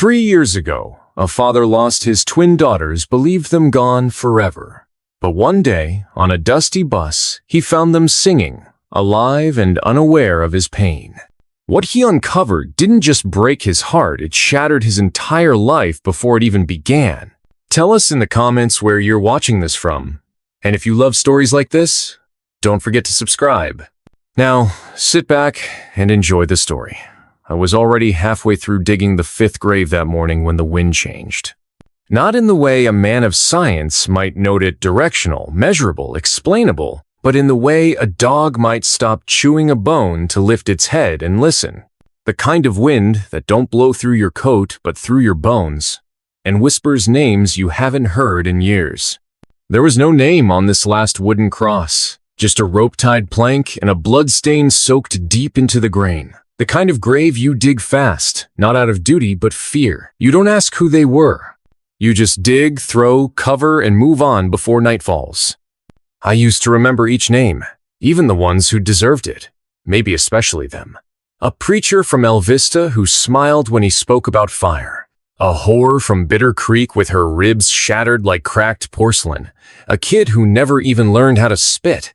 3 years ago, a father lost his twin daughters, believed them gone forever. But one day, on a dusty bus, he found them singing, alive and unaware of his pain. What he uncovered didn't just break his heart, it shattered his entire life before it even began. Tell us in the comments where you're watching this from. And if you love stories like this, don't forget to subscribe. Now, sit back and enjoy the story. I was already halfway through digging the 5th grave that morning when the wind changed. Not in the way a man of science might note it directional, measurable, explainable, but in the way a dog might stop chewing a bone to lift its head and listen. The kind of wind that don't blow through your coat but through your bones, and whispers names you haven't heard in years. There was no name on this last wooden cross, just a rope-tied plank and a blood stain soaked deep into the grain. The kind of grave you dig fast, not out of duty but fear. You don't ask who they were. You just dig, throw, cover, and move on before night falls. I used to remember each name, even the ones who deserved it, maybe especially them. A preacher from El Vista who smiled when he spoke about fire. A whore from Bitter Creek with her ribs shattered like cracked porcelain. A kid who never even learned how to spit.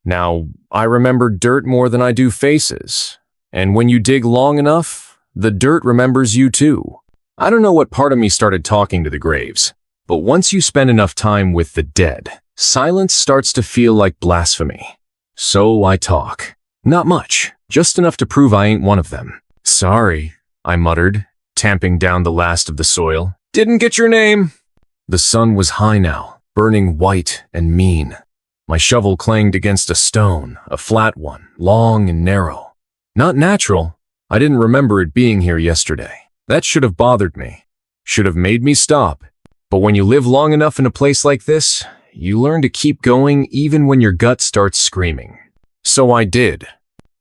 Now, I remember dirt more than I do faces. And when you dig long enough, the dirt remembers you too. I don't know what part of me started talking to the graves, but once you spend enough time with the dead, silence starts to feel like blasphemy. So I talk. Not much, just enough to prove I ain't one of them. Sorry, I muttered, tamping down the last of the soil. Didn't get your name. The sun was high now, burning white and mean. My shovel clanged against a stone, a flat one, long and narrow. Not natural. I didn't remember it being here yesterday. That should have bothered me. Should have made me stop. But when you live long enough in a place like this, you learn to keep going even when your gut starts screaming. So I did.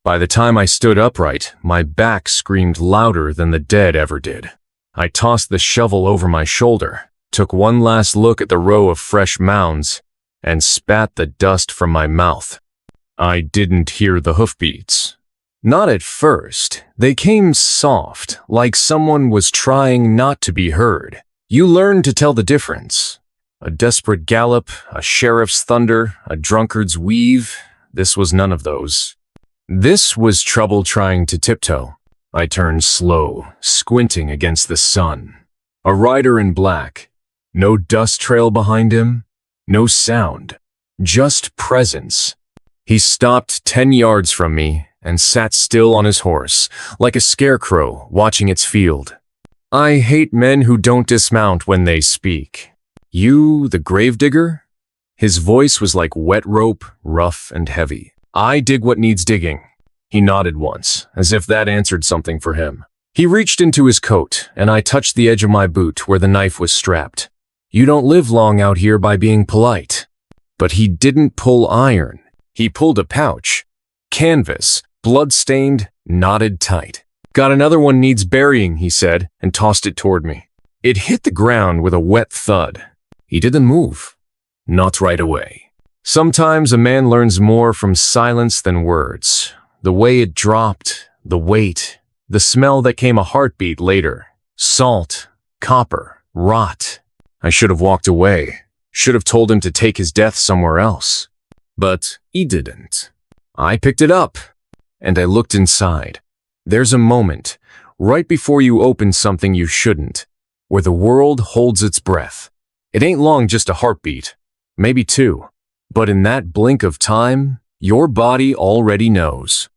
By the time I stood upright, my back screamed louder than the dead ever did. I tossed the shovel over my shoulder, took one last look at the row of fresh mounds, and spat the dust from my mouth. I didn't hear the hoofbeats. Not at first. They came soft, like someone was trying not to be heard. You learn to tell the difference. A desperate gallop, a sheriff's thunder, a drunkard's weave. This was none of those. This was trouble trying to tiptoe. I turned slow, squinting against the sun. A rider in black. No dust trail behind him. No sound. Just presence. He stopped 10 yards from me and sat still on his horse, like a scarecrow watching its field. I hate men who don't dismount when they speak. You, the gravedigger? His voice was like wet rope, rough and heavy. I dig what needs digging. He nodded once, as if that answered something for him. He reached into his coat, and I touched the edge of my boot where the knife was strapped. You don't live long out here by being polite. But he didn't pull iron. He pulled a pouch. Canvas, blood-stained, knotted tight. Got another one needs burying, he said, and tossed it toward me. It hit the ground with a wet thud. He didn't move. Not right away. Sometimes a man learns more from silence than words. The way it dropped, the weight, the smell that came a heartbeat later. Salt, copper, rot. I should have walked away. Should have told him to take his death somewhere else. But he didn't. I picked it up, and I looked inside. There's a moment, right before you open something you shouldn't, where the world holds its breath. It ain't long, just a heartbeat, maybe 2. But in that blink of time, your body already knows.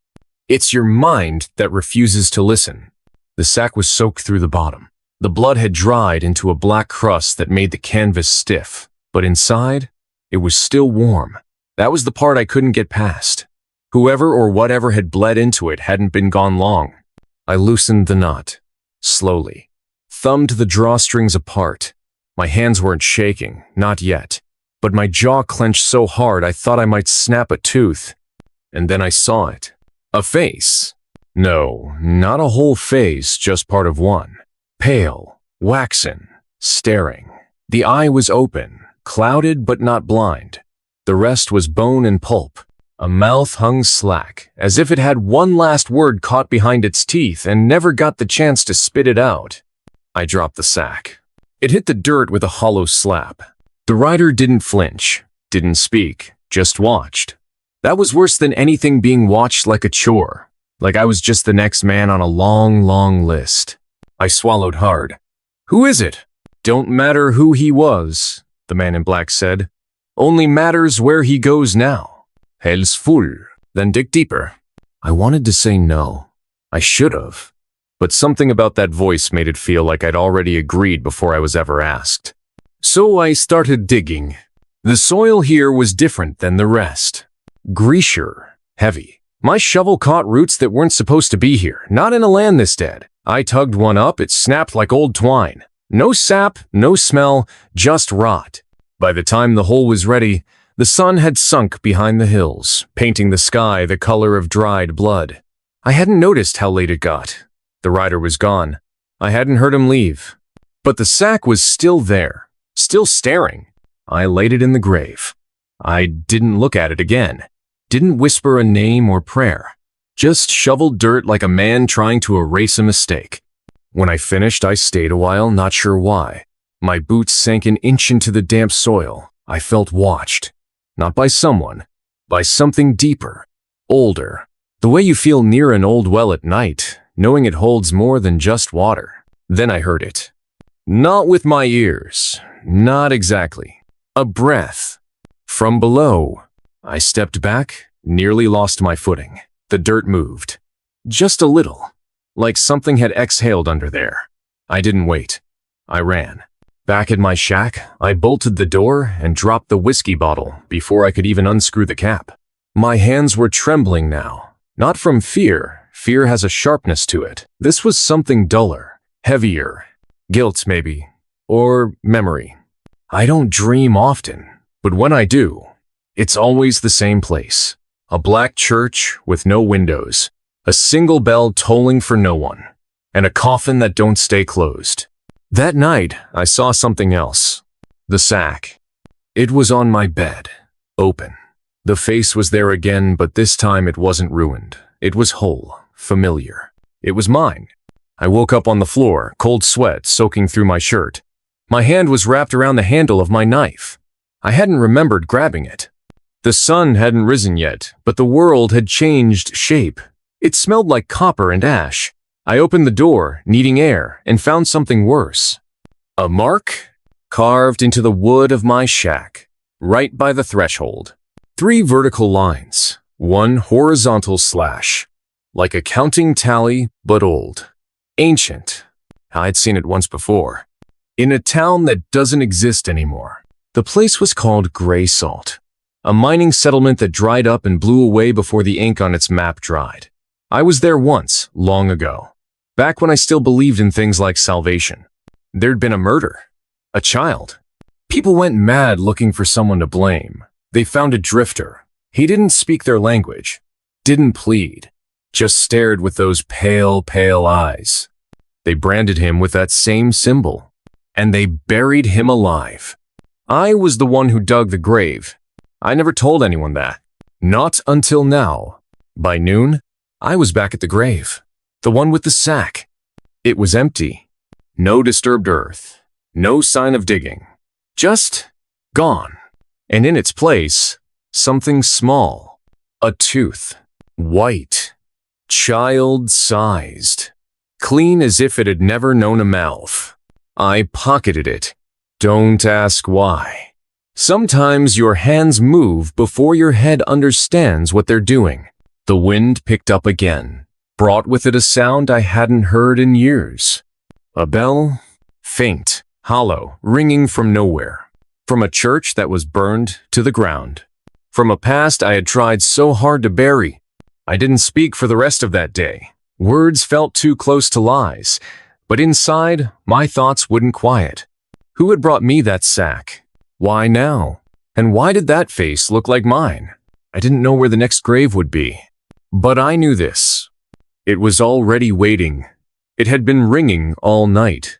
It's your mind that refuses to listen. The sack was soaked through the bottom. The blood had dried into a black crust that made the canvas stiff, but inside, it was still warm. That was the part I couldn't get past. Whoever or whatever had bled into it hadn't been gone long. I loosened the knot, slowly, thumbed the drawstrings apart. My hands weren't shaking, not yet, but my jaw clenched so hard I thought I might snap a tooth. And then I saw it. A face. No, not a whole face, just part of one. Pale, waxen, staring. The eye was open, clouded but not blind. The rest was bone and pulp. A mouth hung slack, as if it had one last word caught behind its teeth and never got the chance to spit it out. I dropped the sack. It hit the dirt with a hollow slap. The rider didn't flinch, didn't speak, just watched. That was worse than anything being watched like a chore, like I was just the next man on a long, long list. I swallowed hard. "Who is it?" "Don't matter who he was," the man in black said. "Only matters where he goes now. Hell's full." Then dig deeper. I wanted to say no. I should have. But something about that voice made it feel like I'd already agreed before I was ever asked. So I started digging. The soil here was different than the rest. Greasier, heavy. My shovel caught roots that weren't supposed to be here, not in a land this dead. I tugged one up, it snapped like old twine. No sap, no smell, just rot. By the time the hole was ready, the sun had sunk behind the hills, painting the sky the color of dried blood. I hadn't noticed how late it got. The rider was gone. I hadn't heard him leave. But the sack was still there, still staring. I laid it in the grave. I didn't look at it again. Didn't whisper a name or prayer. Just shoveled dirt like a man trying to erase a mistake. When I finished, I stayed a while, not sure why. My boots sank an inch into the damp soil. I felt watched. Not by someone, by something deeper, older. The way you feel near an old well at night, knowing it holds more than just water. Then I heard it. Not with my ears. Not exactly. A breath. From below. I stepped back, nearly lost my footing. The dirt moved. Just a little. Like something had exhaled under there. I didn't wait. I ran. Back at my shack, I bolted the door and dropped the whiskey bottle before I could even unscrew the cap. My hands were trembling now. Not from fear. Fear has a sharpness to it. This was something duller, heavier. Guilt, maybe. Or memory. I don't dream often, but when I do, it's always the same place. A black church with no windows. A single bell tolling for no one. And a coffin that don't stay closed. That night, I saw something else. The sack. It was on my bed. Open. The face was there again, but this time it wasn't ruined. It was whole. Familiar. It was mine. I woke up on the floor, cold sweat soaking through my shirt. My hand was wrapped around the handle of my knife. I hadn't remembered grabbing it. The sun hadn't risen yet, but the world had changed shape. It smelled like copper and ash. I opened the door, needing air, and found something worse. A mark carved into the wood of my shack, right by the threshold. 3 vertical lines, 1 horizontal slash. Like a counting tally, but old. Ancient. I'd seen it once before. In a town that doesn't exist anymore. The place was called Gray Salt. A mining settlement that dried up and blew away before the ink on its map dried. I was there once, long ago. Back when I still believed in things like salvation. There'd been a murder. A child. People went mad looking for someone to blame. They found a drifter. He didn't speak their language. Didn't plead. Just stared with those pale, pale eyes. They branded him with that same symbol. And they buried him alive. I was the one who dug the grave. I never told anyone that. Not until now. By noon, I was back at the grave. The one with the sack. It was empty. No disturbed earth. No sign of digging. Just gone. And in its place, something small. A tooth. White. Child-sized. Clean as if it had never known a mouth. I pocketed it. Don't ask why. Sometimes your hands move before your head understands what they're doing. The wind picked up again. Brought with it a sound I hadn't heard in years. A bell, faint, hollow, ringing from nowhere. From a church that was burned to the ground. From a past I had tried so hard to bury. I didn't speak for the rest of that day. Words felt too close to lies. But inside, my thoughts wouldn't quiet. Who had brought me that sack? Why now? And why did that face look like mine? I didn't know where the next grave would be. But I knew this. It was already waiting. It had been ringing all night.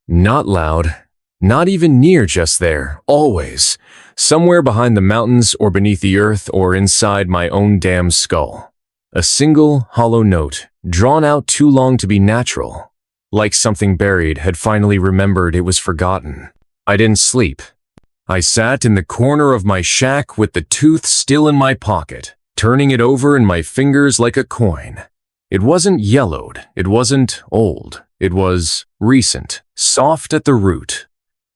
Not loud, not even near just there, always. Somewhere behind the mountains or beneath the earth or inside my own damn skull. A single hollow note, drawn out too long to be natural. like something buried had finally remembered it was forgotten. I didn't sleep. I sat in the corner of my shack with the tooth still in my pocket, turning it over in my fingers like a coin. It wasn't yellowed, it wasn't old, it was recent, soft at the root,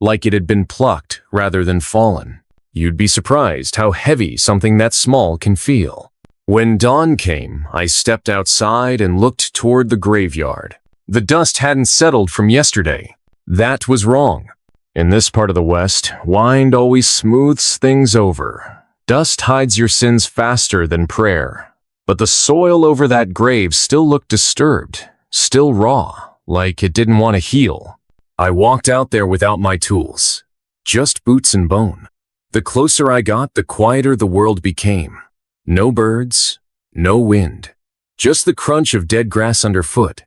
like it had been plucked rather than fallen. You'd be surprised how heavy something that small can feel. When dawn came, I stepped outside and looked toward the graveyard. The dust hadn't settled from yesterday. That was wrong. In this part of the West, wind always smooths things over. Dust hides your sins faster than prayer. But the soil over that grave still looked disturbed, still raw, like it didn't want to heal. I walked out there without my tools, just boots and bone. The closer I got, the quieter the world became. No birds, no wind, just the crunch of dead grass underfoot.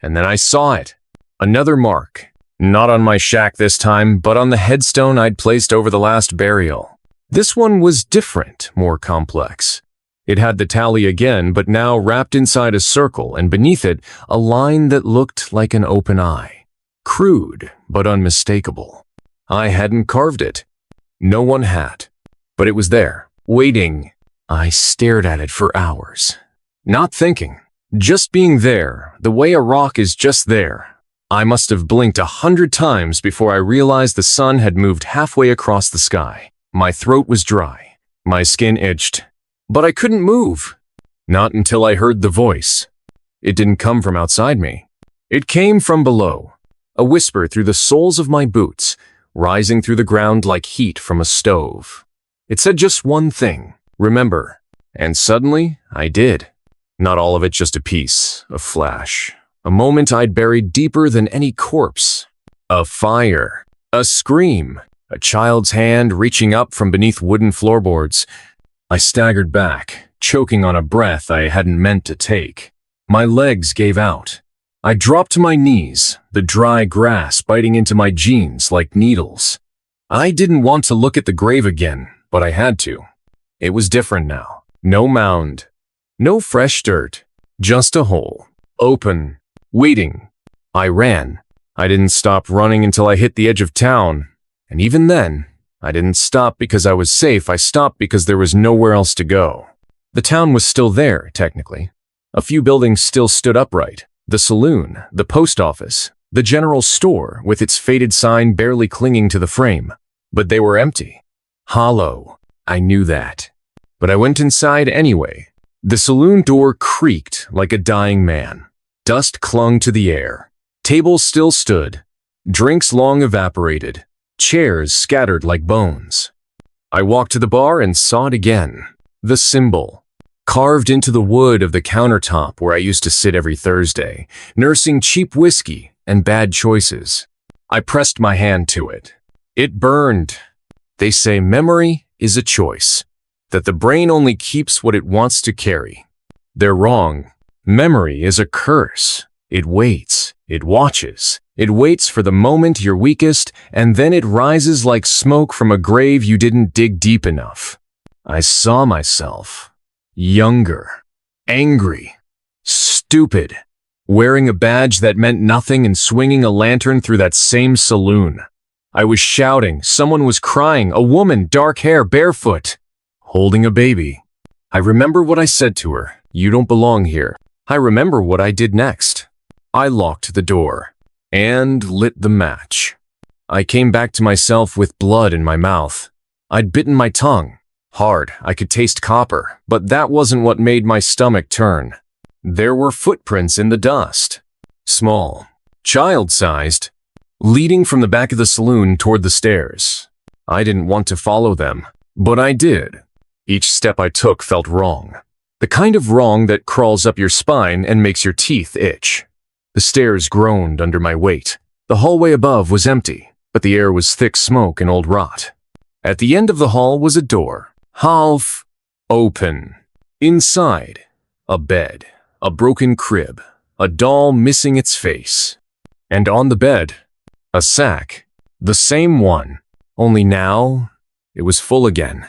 And then I saw it. Another mark. Not on my shack this time, but on the headstone I'd placed over the last burial. This one was different, more complex. It had the tally again, but now wrapped inside a circle, and beneath it, a line that looked like an open eye. Crude, but unmistakable. I hadn't carved it. No one had. But it was there, waiting. I stared at it for hours. Not thinking. Just being there, the way a rock is just there. I must have blinked 100 times before I realized the sun had moved halfway across the sky. My throat was dry. My skin itched. But I couldn't move. Not until I heard the voice. It didn't come from outside me. It came from below. A whisper through the soles of my boots, rising through the ground like heat from a stove. It said just one thing. Remember. And suddenly, I did. Not all of it, just a piece, a flash. A moment I'd buried deeper than any corpse. A fire. A scream. A child's hand reaching up from beneath wooden floorboards. I staggered back, choking on a breath I hadn't meant to take. My legs gave out. I dropped to my knees, the dry grass biting into my jeans like needles. I didn't want to look at the grave again, but I had to. It was different now. No mound. No fresh dirt. Just a hole. Open. Waiting. I ran. I didn't stop running until I hit the edge of town. And even then, I didn't stop because I was safe. I stopped because there was nowhere else to go. The town was still there, technically. A few buildings still stood upright. The saloon, the post office, the general store with its faded sign barely clinging to the frame. But they were empty. Hollow. I knew that. But I went inside anyway. The saloon door creaked like a dying man. Dust clung to the air. Tables still stood. Drinks long evaporated. Chairs scattered like bones. I walked to the bar and saw it again. The symbol. Carved into the wood of the countertop where I used to sit every Thursday, nursing cheap whiskey and bad choices. I pressed my hand to it. It burned. They say memory is a choice, that the brain only keeps what it wants to carry. They're wrong. Memory is a curse. It waits. It watches. It waits for the moment you're weakest, and then it rises like smoke from a grave you didn't dig deep enough. I saw myself. Younger. Angry. Stupid. Wearing a badge that meant nothing and swinging a lantern through that same saloon. I was shouting. Someone was crying. A woman, dark hair, barefoot. Holding a baby. I remember what I said to her. You don't belong here. I remember what I did next. I locked the door and lit the match. I came back to myself with blood in my mouth. I'd bitten my tongue. Hard, I could taste copper, but that wasn't what made my stomach turn. There were footprints in the dust. Small, child-sized, leading from the back of the saloon toward the stairs. I didn't want to follow them, but I did. Each step I took felt wrong. The kind of wrong that crawls up your spine and makes your teeth itch. The stairs groaned under my weight. The hallway above was empty, but the air was thick smoke and old rot. At the end of the hall was a door, half open. Inside, a bed, a broken crib, a doll missing its face. And on the bed, a sack, the same one, only now it was full again.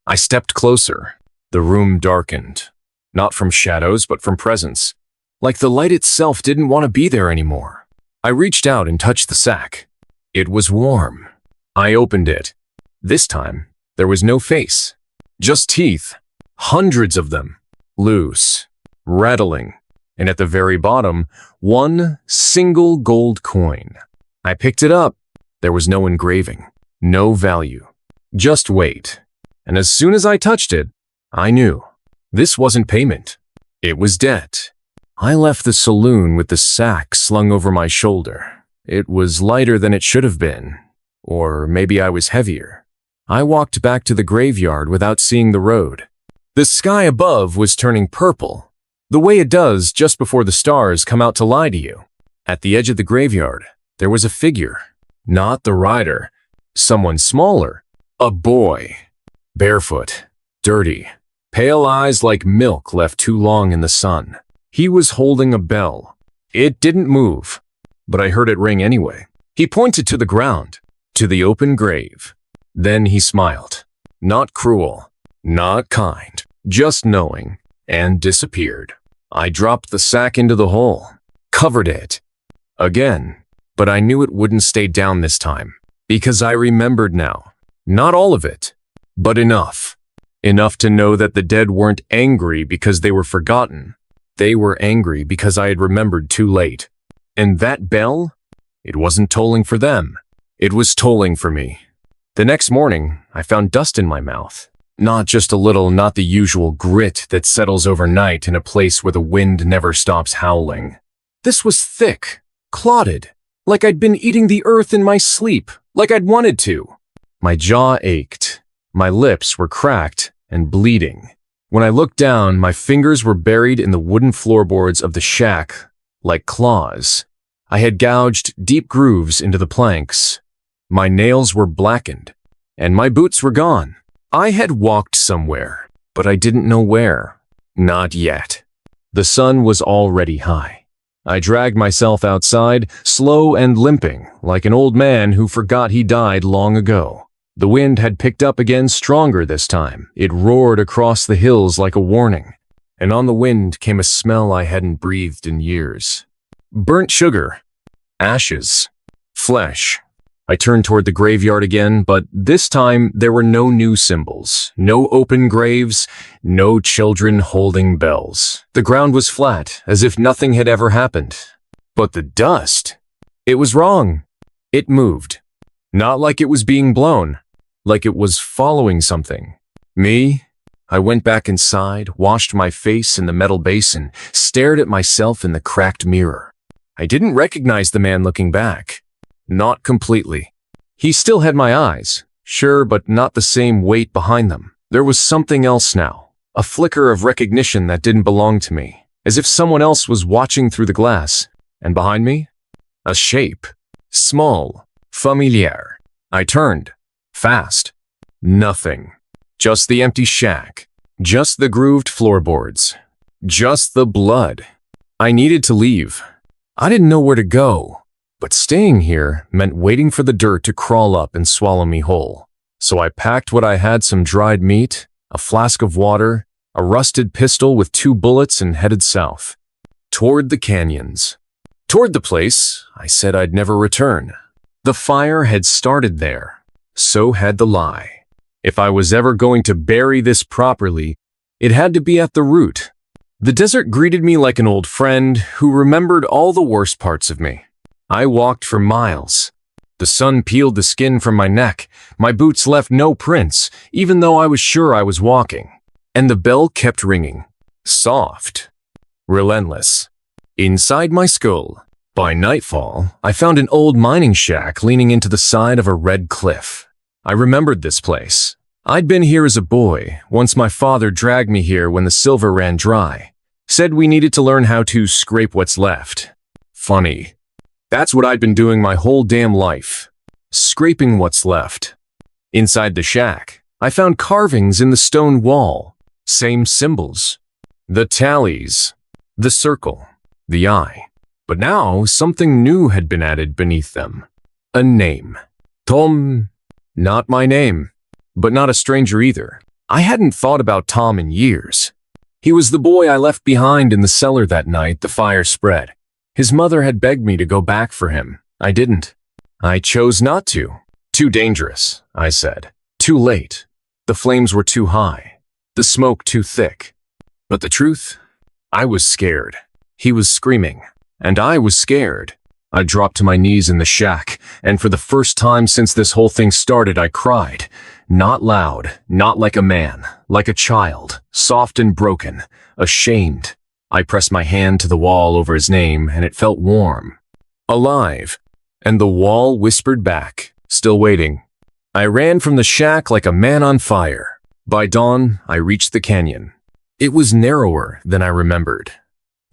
I stepped closer. The room darkened, not from shadows but from presence, like the light itself didn't want to be there anymore. I reached out and touched the sack. It was warm. I opened it. This time, there was no face. Just teeth. Hundreds of them. Loose. Rattling. And at the very bottom, one single gold coin. I picked it up. There was no engraving. No value. Just weight. And as soon as I touched it, I knew. This wasn't payment. It was debt. I left the saloon with the sack slung over my shoulder. It was lighter than it should have been. Or maybe I was heavier. I walked back to the graveyard without seeing the road. The sky above was turning purple, the way it does just before the stars come out to lie to you. At the edge of the graveyard, there was a figure. Not the rider. Someone smaller. A boy. Barefoot. Dirty. Pale eyes like milk left too long in the sun. He was holding a bell. It didn't move, but I heard it ring anyway. He pointed to the ground, to the open grave. Then he smiled. Not cruel, not kind, just knowing, and disappeared. I dropped the sack into the hole, covered it. Again, but I knew it wouldn't stay down this time, because I remembered now. Not all of it, but enough. Enough to know that the dead weren't angry because they were forgotten. They were angry because I had remembered too late. And that bell? It wasn't tolling for them. It was tolling for me. The next morning, I found dust in my mouth. Not just a little, not the usual grit that settles overnight in a place where the wind never stops howling. This was thick, clotted, like I'd been eating the earth in my sleep, like I'd wanted to. My jaw ached. My lips were cracked and bleeding. When I looked down, my fingers were buried in the wooden floorboards of the shack, like claws. I had gouged deep grooves into the planks. My nails were blackened, and my boots were gone. I had walked somewhere, but I didn't know where. Not yet. The sun was already high. I dragged myself outside, slow and limping, like an old man who forgot he died long ago. The wind had picked up again stronger this time. It roared across the hills like a warning, and on the wind came a smell I hadn't breathed in years. Burnt sugar, ashes, flesh. I turned toward the graveyard again, but this time there were no new symbols, no open graves, no children holding bells. The ground was flat, as if nothing had ever happened. But the dust, it was wrong. It moved. Not like it was being blown, like it was following something. Me? I went back inside, washed my face in the metal basin, stared at myself in the cracked mirror. I didn't recognize the man looking back. Not completely. He still had my eyes, sure, but not the same weight behind them. There was something else now, a flicker of recognition that didn't belong to me, as if someone else was watching through the glass. And behind me? A shape. Small. Familiar. I turned. Fast. Nothing. Just the empty shack. Just the grooved floorboards. Just the blood. I needed to leave. I didn't know where to go. But staying here meant waiting for the dirt to crawl up and swallow me whole. So I packed what I had: some dried meat, a flask of water, a rusted pistol with 2 bullets, and headed south. Toward the canyons. Toward the place I said I'd never return. The fire had started there. So had the lie. If I was ever going to bury this properly, it had to be at the root. The desert greeted me like an old friend who remembered all the worst parts of me. I walked for miles. The sun peeled the skin from my neck. My boots left no prints, even though I was sure I was walking. And the bell kept ringing. Soft. Relentless. Inside my skull. By nightfall, I found an old mining shack leaning into the side of a red cliff. I remembered this place. I'd been here as a boy. Once my father dragged me here when the silver ran dry. Said we needed to learn how to scrape what's left. Funny. That's what I'd been doing my whole damn life. Scraping what's left. Inside the shack, I found carvings in the stone wall. Same symbols. The tallies. The circle. The eye. But now something new had been added beneath them. A name. Tom. Not my name. But not a stranger either. I hadn't thought about Tom in years. He was the boy I left behind in the cellar that night the fire spread. His mother had begged me to go back for him. I didn't. I chose not to. Too dangerous, I said. Too late. The flames were too high. The smoke too thick. But the truth? I was scared. He was screaming, and I was scared. I dropped to my knees in the shack, and for the first time since this whole thing started, I cried. Not loud, not like a man, like a child, soft and broken, ashamed. I pressed my hand to the wall over his name, and it felt warm. Alive. And the wall whispered back, still waiting. I ran from the shack like a man on fire. By dawn, I reached the canyon. It was narrower than I remembered.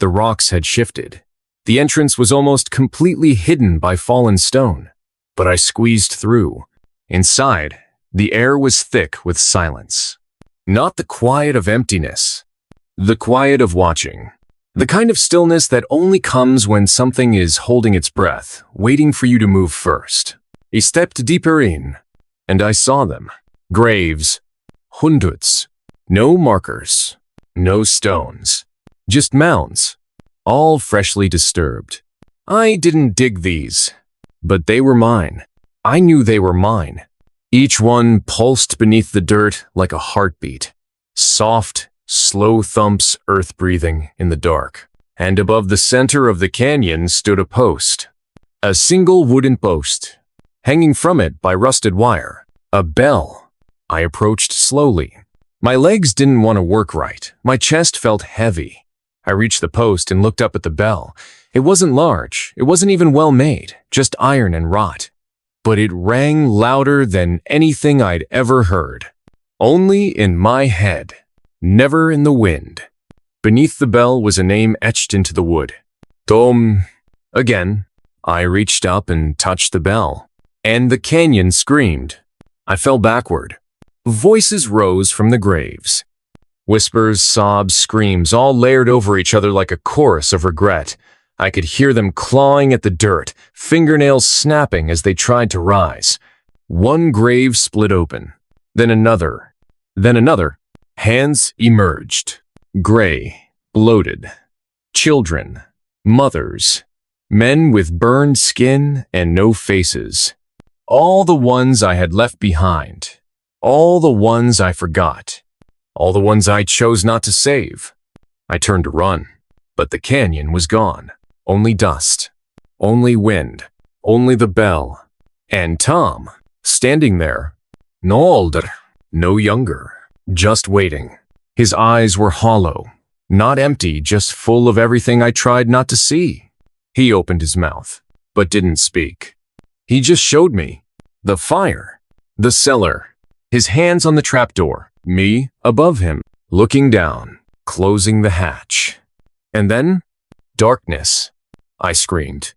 The rocks had shifted. The entrance was almost completely hidden by fallen stone. But I squeezed through. Inside, the air was thick with silence. Not the quiet of emptiness. The quiet of watching. The kind of stillness that only comes when something is holding its breath, waiting for you to move first. I stepped deeper in, and I saw them. Graves. Hundreds. No markers. No stones. Just mounds. All freshly disturbed. I didn't dig these, but they were mine. I knew they were mine. Each one pulsed beneath the dirt like a heartbeat. Soft, slow thumps, earth-breathing in the dark. And above the center of the canyon stood a post. A single wooden post. Hanging from it by rusted wire. A bell. I approached slowly. My legs didn't want to work right. My chest felt heavy. I reached the post and looked up at the bell. It wasn't large. It wasn't even well made. Just iron and wrought. But it rang louder than anything I'd ever heard. Only in my head. Never in the wind. Beneath the bell was a name etched into the wood. Tom. Again, I reached up and touched the bell. And the canyon screamed. I fell backward. Voices rose from the graves. Whispers, sobs, screams, all layered over each other like a chorus of regret. I could hear them clawing at the dirt, fingernails snapping as they tried to rise. One grave split open. Then another. Then another. Hands emerged. Gray. Bloated. Children. Mothers. Men with burned skin and no faces. All the ones I had left behind. All the ones I forgot. All the ones I chose not to save. I turned to run, but the canyon was gone. Only dust. Only wind. Only the bell. And Tom, standing there. No older, no younger. Just waiting. His eyes were hollow. Not empty, just full of everything I tried not to see. He opened his mouth, but didn't speak. He just showed me. The fire. The cellar. His hands on the trapdoor. Me, above him, looking down, closing the hatch. And then, darkness, I screamed.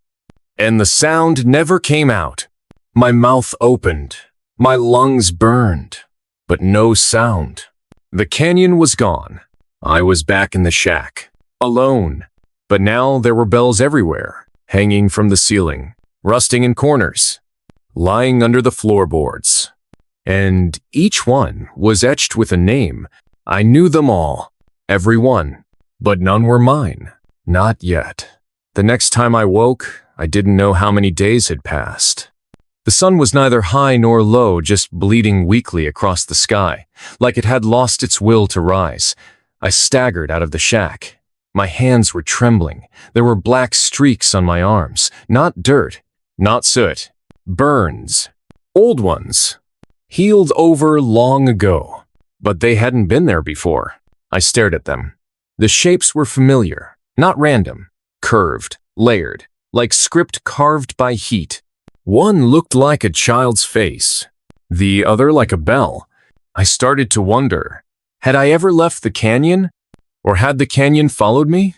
And the sound never came out. My mouth opened. My lungs burned. But no sound. The canyon was gone. I was back in the shack, alone. But now there were bells everywhere, hanging from the ceiling, rusting in corners, lying under the floorboards. And each one was etched with a name. I knew them all, every one, but none were mine. Not yet. The next time I woke, I didn't know how many days had passed. The sun was neither high nor low, just bleeding weakly across the sky, like it had lost its will to rise. I staggered out of the shack. My hands were trembling. There were black streaks on my arms. Not dirt, not soot. Burns. Old ones. Healed over long ago, but they hadn't been there before. I stared at them. The shapes were familiar, not random, curved, layered, like script carved by heat. One looked like a child's face, the other like a bell. I started to wonder, had I ever left the canyon? Or had the canyon followed me?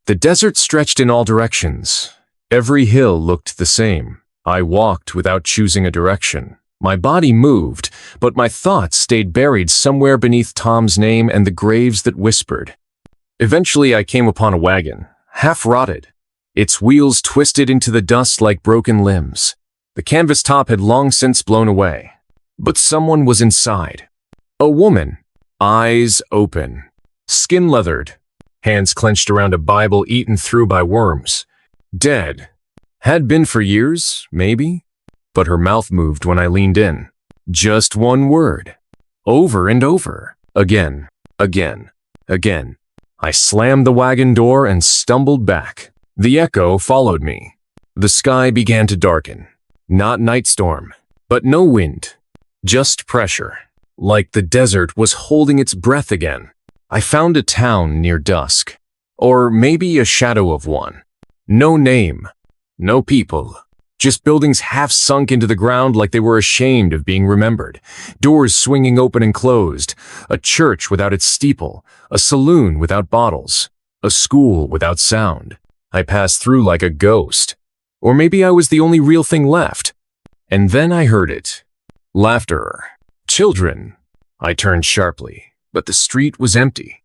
The desert stretched in all directions. Every hill looked the same. I walked without choosing a direction. My body moved, but my thoughts stayed buried somewhere beneath Tom's name and the graves that whispered. Eventually I came upon a wagon, half rotted. Its wheels twisted into the dust like broken limbs. The canvas top had long since blown away. But someone was inside. A woman, eyes open, skin leathered, hands clenched around a Bible eaten through by worms. Dead. Had been for years, maybe? But her mouth moved when I leaned in. Just one word. Over and over. Again. Again. Again. I slammed the wagon door and stumbled back. The echo followed me. The sky began to darken. Not night storm, but no wind. Just pressure. Like the desert was holding its breath again. I found a town near dusk. Or maybe a shadow of one. No name. No people. Just buildings half sunk into the ground like they were ashamed of being remembered. Doors swinging open and closed. A church without its steeple. A saloon without bottles. A school without sound. I passed through like a ghost. Or maybe I was the only real thing left. And then I heard it. Laughter. Children. I turned sharply, but the street was empty.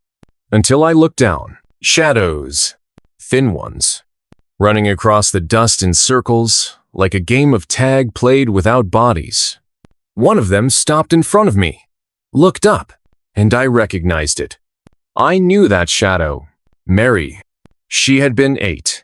Until I looked down. Shadows. Thin ones. Running across the dust in circles, like a game of tag played without bodies. One of them stopped in front of me, looked up, and I recognized it. I knew that shadow. Mary. She had been 8.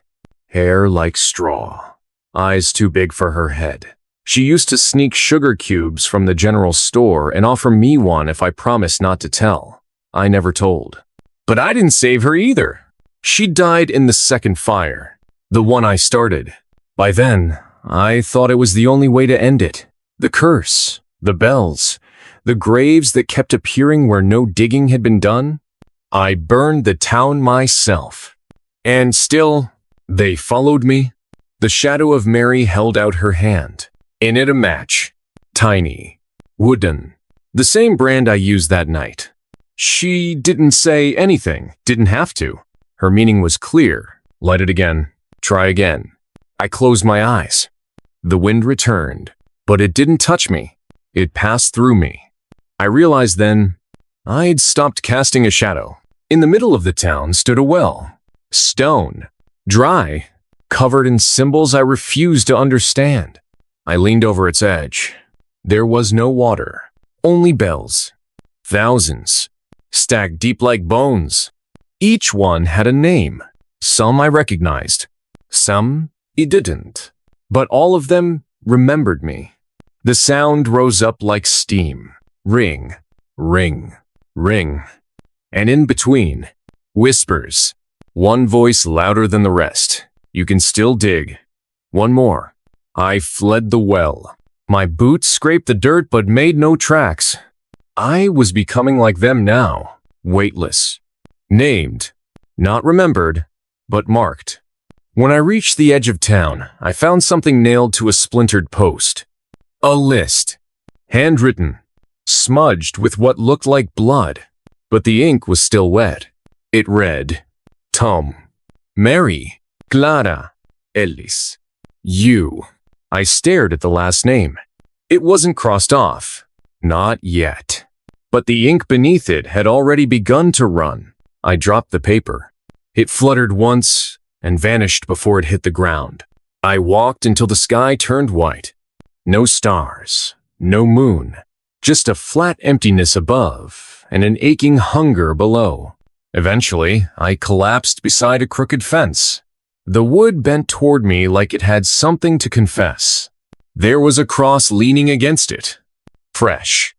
Hair like straw. Eyes too big for her head. She used to sneak sugar cubes from the general store and offer me one if I promised not to tell. I never told. But I didn't save her either. She died in the second fire. The one I started. By then, I thought it was the only way to end it. The curse, the bells, the graves that kept appearing where no digging had been done. I burned the town myself. And still, they followed me. The shadow of Mary held out her hand. In it a match. Tiny. Wooden. The same brand I used that night. She didn't say anything, didn't have to. Her meaning was clear. Light it again. Try again. I closed my eyes. The wind returned, but it didn't touch me. It passed through me. I realized then I'd stopped casting a shadow. In the middle of the town stood a well. Stone. Dry. Covered in symbols I refused to understand. I leaned over its edge. There was no water. Only bells. Thousands. Stacked deep like bones. Each one had a name. Some I recognized. Some it didn't. But all of them remembered me. The sound rose up like steam. Ring, ring, ring. And in between, whispers. One voice louder than the rest. You can still dig. One more. I fled the well. My boots scraped the dirt but made no tracks. I was becoming like them now. Weightless. Named. Not remembered, but marked. When I reached the edge of town, I found something nailed to a splintered post. A list. Handwritten. Smudged with what looked like blood. But the ink was still wet. It read, Tom. Mary. Clara. Ellis. You. I stared at the last name. It wasn't crossed off. Not yet. But the ink beneath it had already begun to run. I dropped the paper. It fluttered once and vanished before it hit the ground. I walked until the sky turned white. No stars, no moon, just a flat emptiness above and an aching hunger below. Eventually, I collapsed beside a crooked fence. The wood bent toward me like it had something to confess. There was a cross leaning against it. Fresh.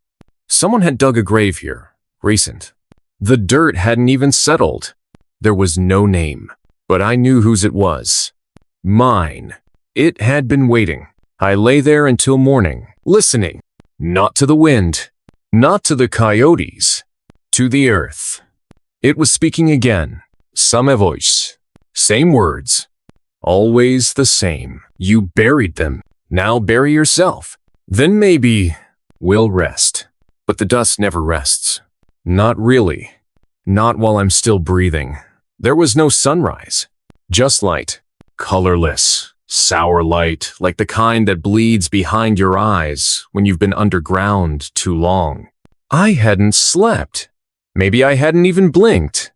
Someone had dug a grave here. Recent. The dirt hadn't even settled. There was no name, but I knew whose it was. Mine. It had been waiting. I lay there until morning, listening. Not to the wind. Not to the coyotes. To the earth. It was speaking again. Same voice. Same words. Always the same. You buried them. Now bury yourself. Then maybe we'll rest. But the dust never rests. Not really. Not while I'm still breathing. There was no sunrise. Just light. Colorless. Sour light, like the kind that bleeds behind your eyes when you've been underground too long. I hadn't slept. Maybe I hadn't even blinked.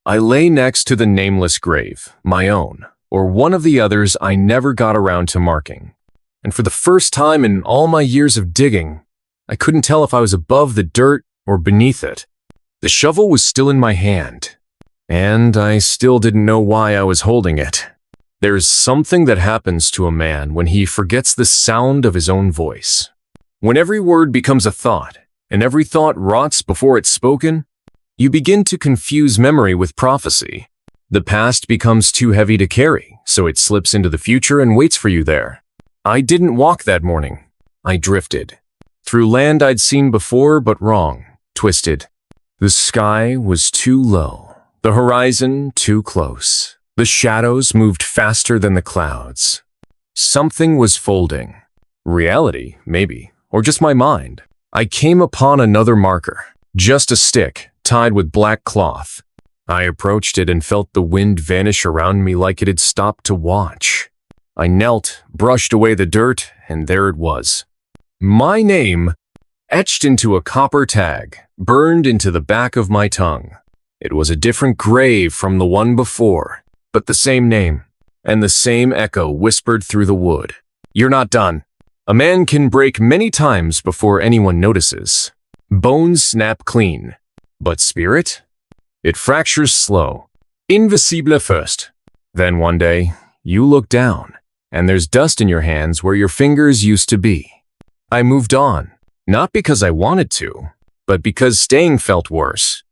I lay next to the nameless grave, my own, or one of the others I never got around to marking. And for the first time in all my years of digging, I couldn't tell if I was above the dirt or beneath it. The shovel was still in my hand, and I still didn't know why I was holding it. There's something that happens to a man when he forgets the sound of his own voice. When every word becomes a thought, and every thought rots before it's spoken, you begin to confuse memory with prophecy. The past becomes too heavy to carry, so it slips into the future and waits for you there. I didn't walk that morning. I drifted. Through land I'd seen before, but wrong, twisted. The sky was too low, the horizon too close. The shadows moved faster than the clouds. Something was folding. Reality, maybe, or just my mind. I came upon another marker, just a stick tied with black cloth. I approached it and felt the wind vanish around me like it had stopped to watch. I knelt, brushed away the dirt, and there it was. My name, etched into a copper tag, burned into the back of my tongue. It was a different grave from the one before, but the same name, and the same echo whispered through the wood. You're not done. A man can break many times before anyone notices. Bones snap clean, but spirit? It fractures slow, invisible first. Then one day, you look down, and there's dust in your hands where your fingers used to be. I moved on, not because I wanted to, but because staying felt worse.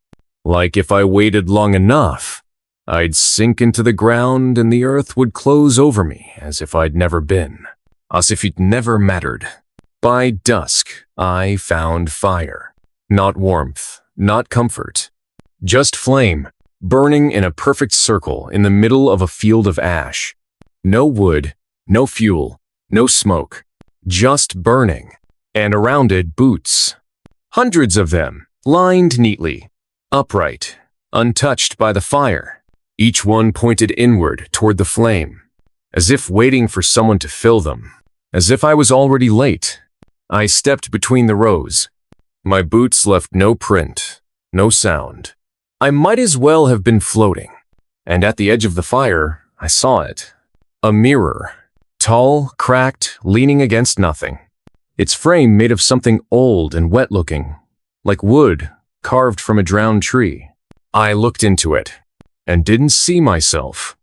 Like if I waited long enough, I'd sink into the ground and the earth would close over me as if I'd never been, as if it never mattered. By dusk, I found fire. Not warmth, not comfort. Just flame, burning in a perfect circle in the middle of a field of ash. No wood, no fuel, no smoke. Just burning. And around it, boots. Hundreds of them, lined neatly, upright, untouched by the fire. Each one pointed inward toward the flame, as if waiting for someone to fill them, as if I was already late. I stepped between the rows. My boots left no print, no sound. I might as well have been floating. And at the edge of the fire, I saw it. A mirror. Tall, cracked, leaning against nothing. Its frame made of something old and wet-looking, like wood carved from a drowned tree. I looked into it, and didn't see myself.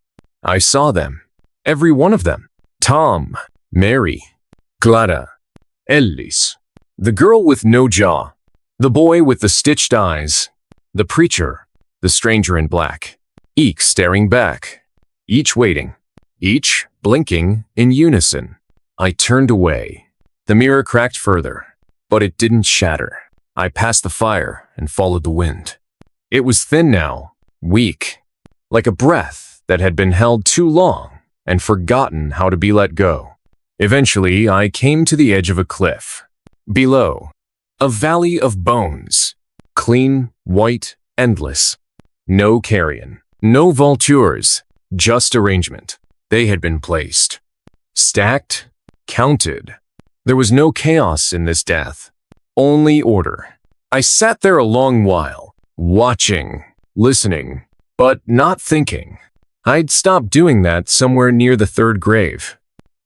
I saw them. Every one of them. Tom, Mary, Glada, Ellis. The girl with no jaw. The boy with the stitched eyes. The preacher. The stranger in black. Each staring back. Each waiting. Each blinking in unison. I turned away. The mirror cracked further, but it didn't shatter. I passed the fire and followed the wind. It was thin now, weak, like a breath that had been held too long and forgotten how to be let go. Eventually, I came to the edge of a cliff. Below, a valley of bones, clean, white, endless. No carrion, no vultures, just arrangement. They had been placed, stacked, counted. There was no chaos in this death, only order. I sat there a long while, watching, listening, but not thinking. I'd stopped doing that somewhere near the third grave.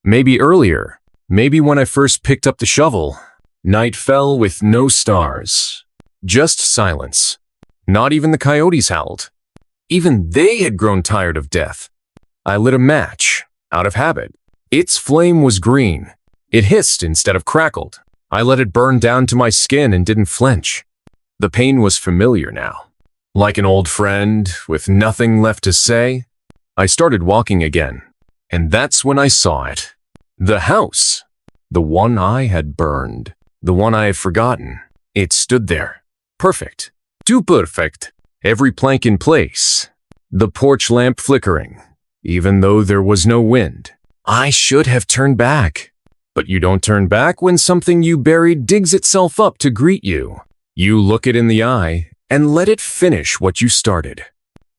Maybe earlier, maybe when I first picked up the shovel. Night fell with no stars, just silence. Not even the coyotes howled. Even they had grown tired of death. I lit a match, out of habit. Its flame was green. It hissed instead of crackled. I let it burn down to my skin and didn't flinch. The pain was familiar now. Like an old friend with nothing left to say, I started walking again. And that's when I saw it. The house. The one I had burned. The one I had forgotten. It stood there. Perfect. Too perfect. Every plank in place. The porch lamp flickering, even though there was no wind. I should have turned back. But you don't turn back when something you buried digs itself up to greet you. You look it in the eye and let it finish what you started.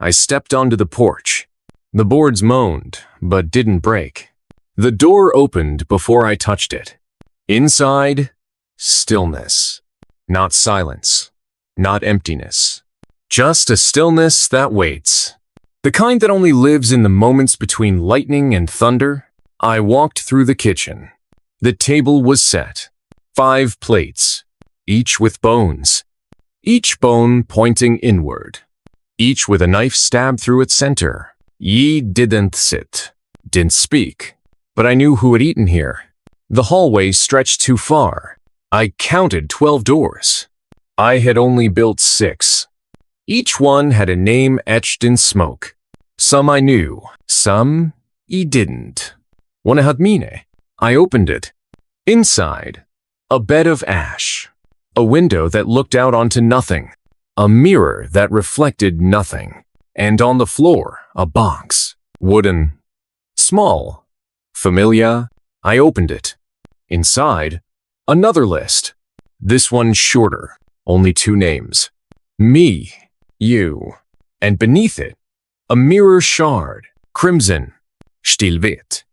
I stepped onto the porch. The boards moaned, but didn't break. The door opened before I touched it. Inside, stillness. Not silence. Not emptiness. Just a stillness that waits. The kind that only lives in the moments between lightning and thunder. I walked through the kitchen. The table was set. 5 plates, each with bones. Each bone pointing inward. Each with a knife stabbed through its center. Ye didn't sit. Didn't speak, but I knew who had eaten here. The hallway stretched too far. I counted 12 doors. I had only built 6. Each one had a name etched in smoke. Some I knew, some I didn't. One had mine. I opened it. Inside, a bed of ash. A window that looked out onto nothing. A mirror that reflected nothing. And on the floor, a box. Wooden. Small. Familiar. I opened it. Inside, another list. This one shorter. Only 2 names. Me. You. And beneath it, a mirror shard. Crimson. Stillvet.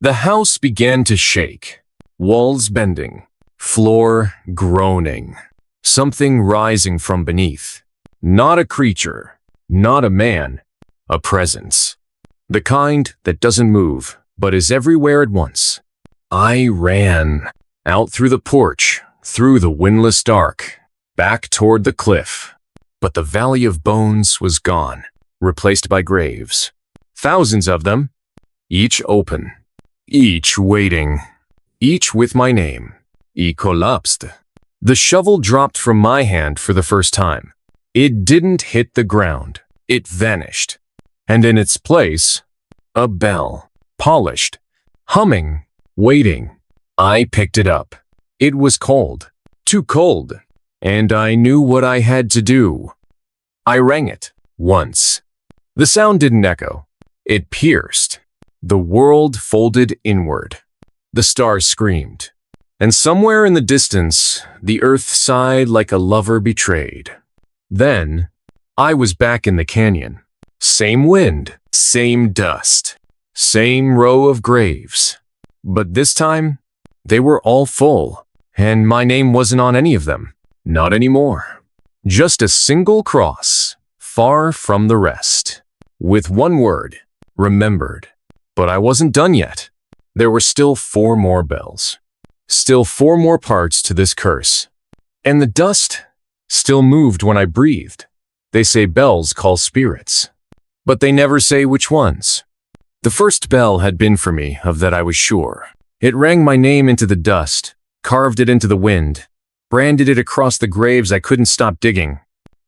The house began to shake. Walls bending. Floor groaning. Something rising from beneath. Not a creature. Not a man. A presence. The kind that doesn't move, but is everywhere at once. I ran. Out through the porch, through the windless dark, back toward the cliff. But the Valley of Bones was gone, replaced by graves. Thousands of them, each open, each waiting, each with my name. I collapsed. The shovel dropped from my hand for the first time. It didn't hit the ground. It vanished. And in its place, a bell, polished, humming, waiting. I picked it up. It was cold, too cold, and I knew what I had to do. I rang it once. The sound didn't echo. It pierced. The world folded inward. The stars screamed. And somewhere in the distance, the earth sighed like a lover betrayed. Then, I was back in the canyon. Same wind, same dust, same row of graves. But this time, they were all full, and my name wasn't on any of them. Not anymore. Just a single cross, far from the rest. With one word, remembered. But I wasn't done yet. There were still 4 more bells. Still 4 more parts to this curse. And the dust still moved when I breathed. They say bells call spirits, but they never say which ones. The first bell had been for me, of that I was sure. It rang my name into the dust, carved it into the wind, branded it across the graves I couldn't stop digging.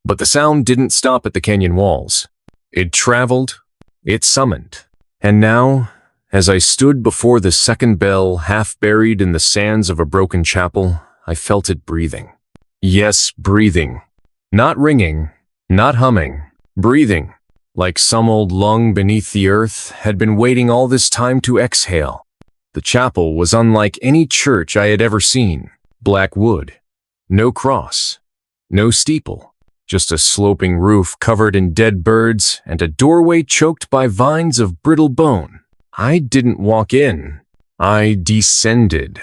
But the sound didn't stop at the canyon walls. It traveled, it summoned. And now, as I stood before the second bell, half buried in the sands of a broken chapel, I felt it breathing. Yes, breathing. Not ringing, not humming, breathing, like some old lung beneath the earth had been waiting all this time to exhale. The chapel was unlike any church I had ever seen. Black wood. No cross. No steeple. Just a sloping roof covered in dead birds and a doorway choked by vines of brittle bone. I didn't walk in. I descended.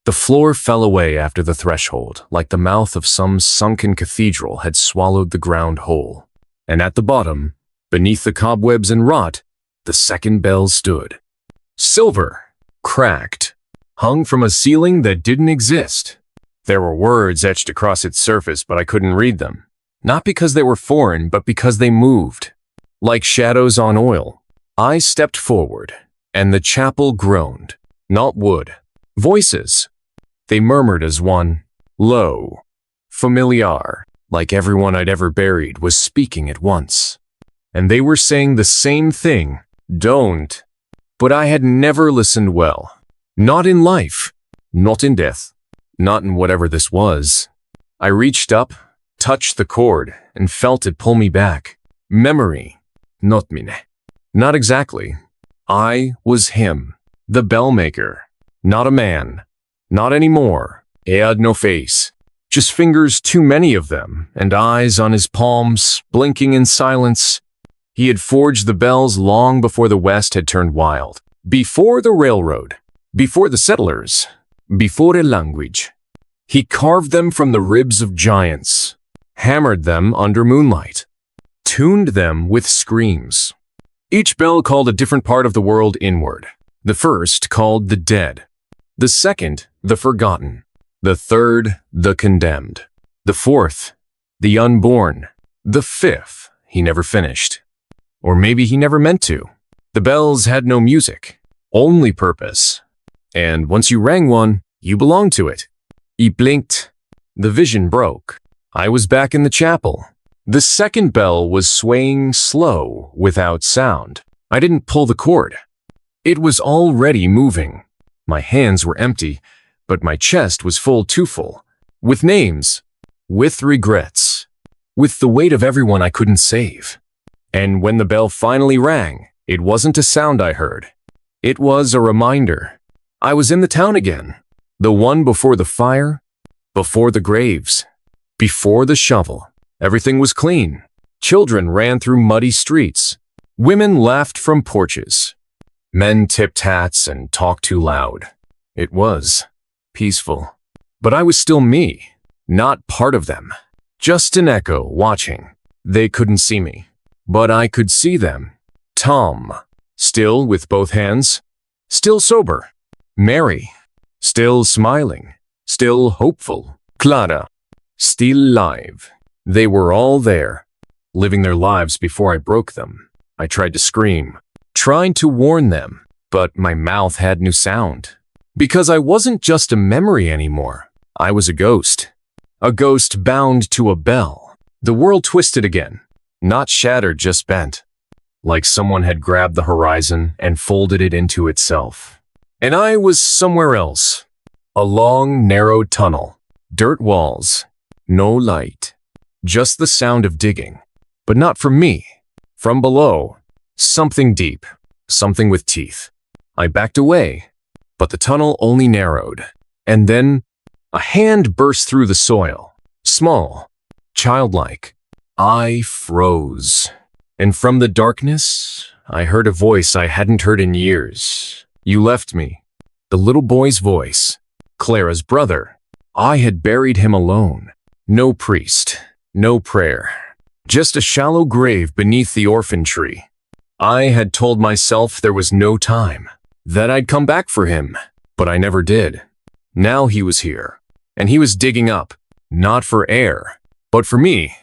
The floor fell away after the threshold, like the mouth of some sunken cathedral had swallowed the ground whole. And at the bottom, beneath the cobwebs and rot, the second bell stood. Silver, cracked, hung from a ceiling that didn't exist. There were words etched across its surface, but I couldn't read them. Not because they were foreign, but because they moved. Like shadows on oil. I stepped forward, and the chapel groaned. Not wood. Voices. They murmured as one. Low. Familiar. Like everyone I'd ever buried was speaking at once. And they were saying the same thing. Don't. But I had never listened well. Not in life. Not in death. Not in whatever this was. I reached up, touched the cord, and felt it pull me back. Memory. Not mine. Not exactly. I was him. The bellmaker. Not a man. Not anymore. He had no face. Just fingers, too many of them, and eyes on his palms, blinking in silence. He had forged the bells long before the West had turned wild. Before the railroad. Before the settlers. Before a language. He carved them from the ribs of giants. Hammered them under moonlight. Tuned them with screams. Each bell called a different part of the world inward. The first called the dead. The second, the forgotten. The third, the condemned. The fourth, the unborn. The fifth, he never finished. Or maybe he never meant to. The bells had no music, only purpose. And once you rang one, you belonged to it. He blinked. The vision broke. I was back in the chapel. The second bell was swaying slow, without sound. I didn't pull the cord. It was already moving. My hands were empty, but my chest was full, too full. With names, with regrets, with the weight of everyone I couldn't save. And when the bell finally rang, it wasn't a sound I heard. It was a reminder. I was in the town again. The one before the fire, before the graves, before the shovel. Everything was clean. Children ran through muddy streets. Women laughed from porches. Men tipped hats and talked too loud. It was peaceful. But I was still me, not part of them. Just an echo watching. They couldn't see me, but I could see them. Tom, still with both hands, still sober. Mary, still smiling, still hopeful. Clara, still alive. They were all there, living their lives before I broke them. I tried to scream, trying to warn them, but my mouth had no sound. Because I wasn't just a memory anymore. I was a ghost bound to a bell. The world twisted again, not shattered, just bent, like someone had grabbed the horizon and folded it into itself. And I was somewhere else, a long, narrow tunnel, dirt walls, no light, just the sound of digging. But not from me, from below, something deep, something with teeth. I backed away, but the tunnel only narrowed, and then a hand burst through the soil, small, childlike. I froze, and from the darkness, I heard a voice I hadn't heard in years. You left me. The little boy's voice, Clara's brother. I had buried him alone. No priest, no prayer, just a shallow grave beneath the orphan tree. I had told myself there was no time, that I'd come back for him, but I never did. Now he was here, and he was digging up, not for air, but for me.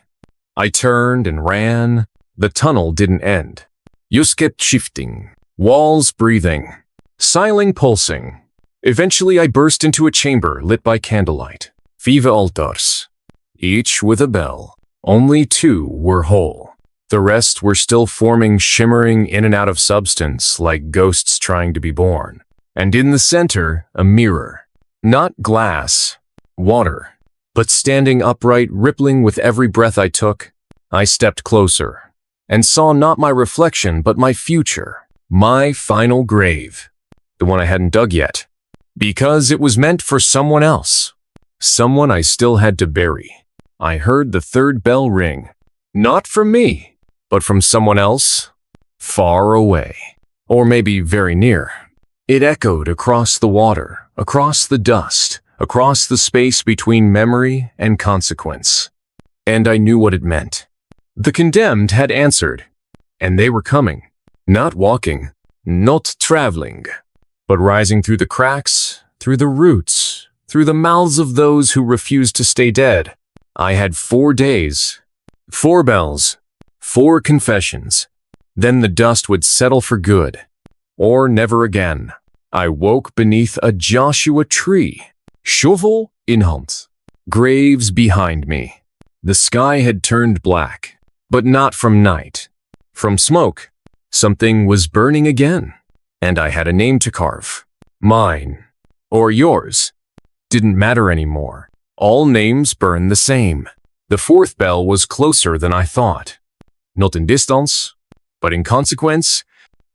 I turned and ran. The tunnel didn't end. Just kept shifting, walls breathing, ceiling pulsing. Eventually I burst into a chamber lit by candlelight. 5 altars, each with a bell. Only 2 were whole. The rest were still forming, shimmering in and out of substance like ghosts trying to be born. And in the center, a mirror. Not glass, water, but standing upright, rippling with every breath I took. I stepped closer and saw not my reflection, but my future, my final grave, the one I hadn't dug yet, because it was meant for someone else, someone I still had to bury. I heard the 3rd bell ring, not from me, but from someone else, far away, or maybe very near. It echoed across the water, across the dust, across the space between memory and consequence. And I knew what it meant. The condemned had answered, and they were coming, not walking, not traveling, but rising through the cracks, through the roots, through the mouths of those who refused to stay dead. I had 4 days, 4 bells, 4 confessions. Then the dust would settle for good, or never again. I woke beneath a Joshua tree, shovel in hand, graves behind me. The sky had turned black, but not from night, from smoke. Something was burning again, and I had a name to carve. Mine, or yours, didn't matter anymore. All names burn the same. The 4th bell was closer than I thought. Not in distance, but in consequence.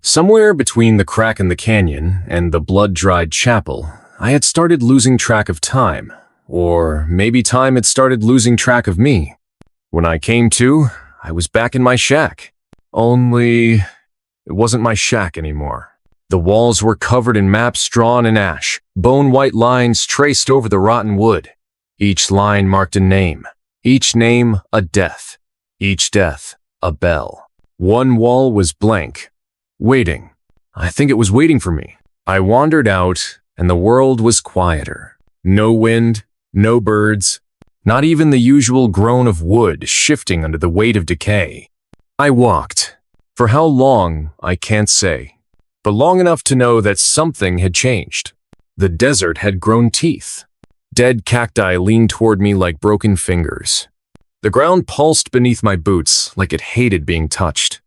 Somewhere between the crack in the canyon and the blood-dried chapel, I had started losing track of time. Or maybe time had started losing track of me. When I came to, I was back in my shack. Only it wasn't my shack anymore. The walls were covered in maps drawn in ash, bone-white lines traced over the rotten wood. Each line marked a name, each name a death, each death a bell. One wall was blank, waiting. I think it was waiting for me. I wandered out, and the world was quieter. No wind, no birds, not even the usual groan of wood shifting under the weight of decay. I walked, For how long, I can't say, but long enough to know that something had changed. The desert had grown teeth. Dead cacti leaned toward me like broken fingers. The ground pulsed beneath my boots like it hated being touched.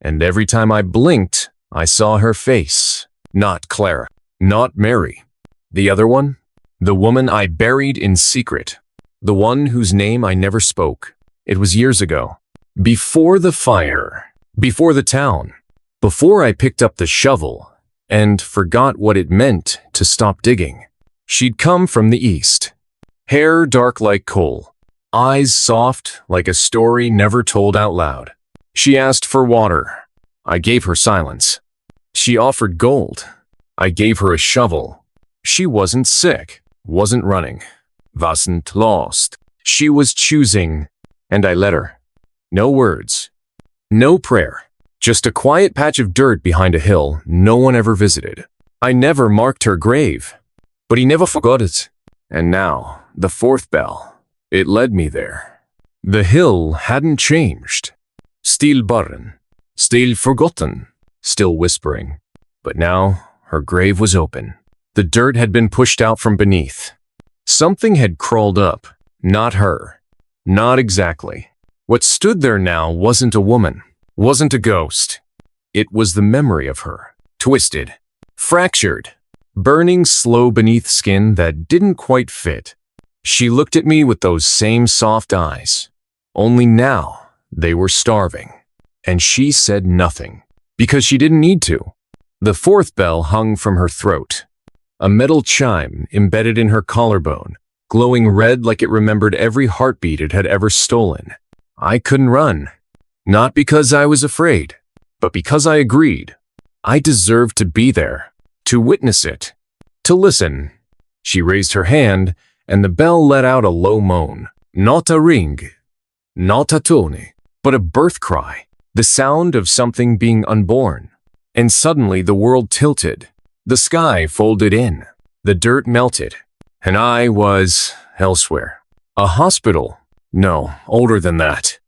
And every time I blinked, I saw her face. Not Clara. Not Mary. The other one? The woman I buried in secret. The one whose name I never spoke. It was years ago. Before the fire. Before the town. Before I picked up the shovel and forgot what it meant to stop digging. She'd come from the east. Hair dark like coal. Eyes soft like a story never told out loud. She asked for water. I gave her silence. She offered gold. I gave her a shovel. She wasn't sick, wasn't running, wasn't lost. She was choosing, and I let her. No words. No prayer. Just a quiet patch of dirt behind a hill no one ever visited. I never marked her grave, but he never forgot it. And now, the fourth bell. It led me there. The hill hadn't changed. Still barren. Still forgotten. Still whispering. But now, her grave was open. The dirt had been pushed out from beneath. Something had crawled up. Not her. Not exactly. What stood there now wasn't a woman. Wasn't a ghost. It was the memory of her. Twisted. Fractured. Burning slow beneath skin that didn't quite fit. She looked at me with those same soft eyes. Only now, they were starving. And she said nothing. Because she didn't need to. The fourth bell hung from her throat. A metal chime embedded in her collarbone, glowing red like it remembered every heartbeat it had ever stolen. I couldn't run. Not because I was afraid, but because I agreed. I deserved to be there, to witness it, to listen. She raised her hand, and the bell let out a low moan. Not a ring, not a tone, but a birth cry, the sound of something being unborn. And suddenly the world tilted. The sky folded in. The dirt melted. And I was elsewhere. A hospital. No, older than that.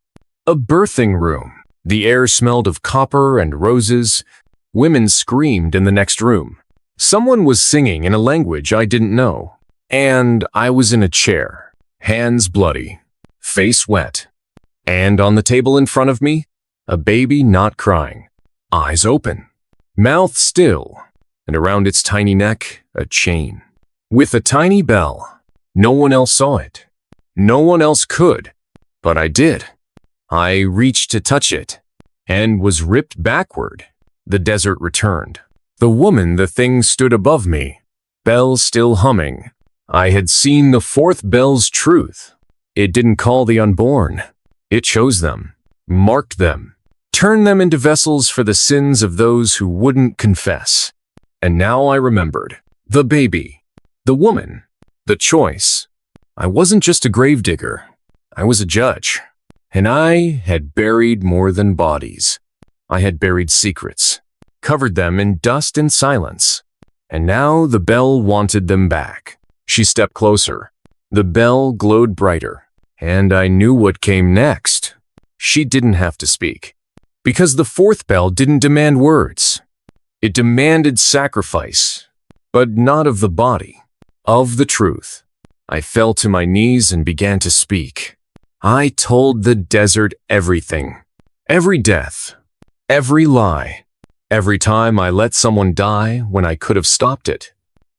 A birthing room. The air smelled of copper and roses. Women screamed in the next room. Someone was singing in a language I didn't know. And I was in a chair, hands bloody, face wet. And on the table in front of me, a baby not crying, eyes open, mouth still, and around its tiny neck, a chain. With a tiny bell. No one else saw it. No one else could. But I did. I reached to touch it, and was ripped backward. The desert returned. The woman, the thing stood above me, bell still humming. I had seen the fourth bell's truth. It didn't call the unborn. It chose them, marked them, turned them into vessels for the sins of those who wouldn't confess. And now I remembered. The baby. The woman. The choice. I wasn't just a gravedigger. I was a judge. And I had buried more than bodies. I had buried secrets, covered them in dust and silence. And now the bell wanted them back. She stepped closer. The bell glowed brighter. And I knew what came next. She didn't have to speak. Because the fourth bell didn't demand words. It demanded sacrifice. But not of the body. Of the truth. I fell to my knees and began to speak. I told the desert everything. Every death. Every lie. Every time I let someone die when I could have stopped it.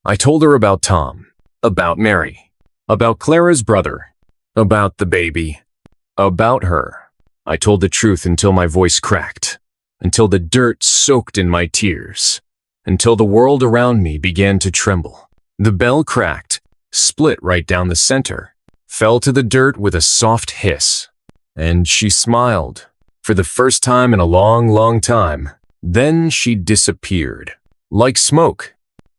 I told her about Tom. About Mary. About Clara's brother. About the baby. About her. I told the truth until my voice cracked. Until the dirt soaked in my tears. Until the world around me began to tremble. The bell cracked, split right down the center. Fell to the dirt with a soft hiss. And she smiled, for the first time in a long, long time. Then she disappeared. Like smoke.